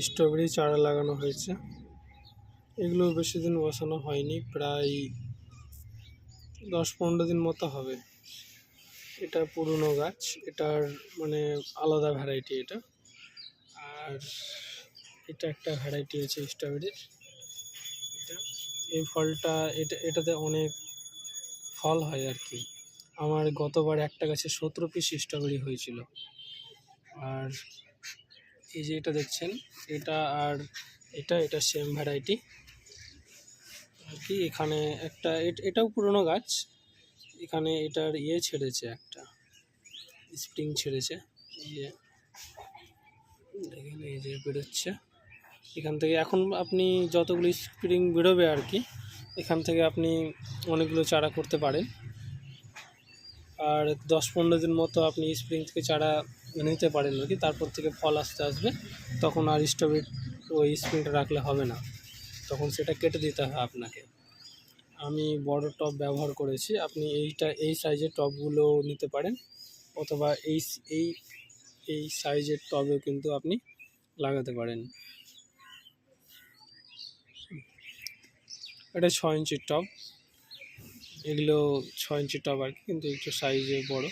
Strawberry চারা লাগানো হয়েছে। এগুলো বেশি দিন বসানো হয়নি, প্রায় 10-15 দিন মতো হবে। এটা পুরনো গাছ, এটার মানে আলাদা ভ্যারাইটি এটা। আর এটা একটা ভ্যারাইটি আছে স্ট্রবেরির। এটা এই ফলটা এটাতে অনেক ফল হয় আর কি। আমার গতবার একটা গাছে 17 পিস স্ট্রবেরি হয়েছিল। আর এই যে এটা দেখছেন, এটা আর এটা সেম ভ্যারাইটি আর কি। এখানে একটা এটাও পুরনো গাছ। এখানে এটার ছেড়েছে, একটা স্প্রিং ছেড়েছে। দেখেন এই যে বেরোচ্ছে এখান থেকে। এখন আপনি যতগুলো স্প্রিং বেরোবে আর কি, এখান থেকে আপনি অনেকগুলো চারা করতে পারেন। আর 10-15 দিন মতো আপনি স্প্রিং থেকে চারা নিতে পারেন আর কি। তারপর থেকে ফল আসবে, তখন আর স্ট্রবেরি ওই স্প্রিংটা রাখলে হবে না, তখন সেটা কেটে দিতে হয় আপনাকে। আমি বড় টব ব্যবহার করেছি, আপনি এই সাইজের টবগুলো নিতে পারেন, অথবা এই এই এই সাইজের টবেও কিন্তু আপনি লাগাতে পারেন। এটা 6 ইঞ্চির টব, এগুলো 6 ইঞ্চির টব আর কি, কিন্তু একটু সাইজে বড়।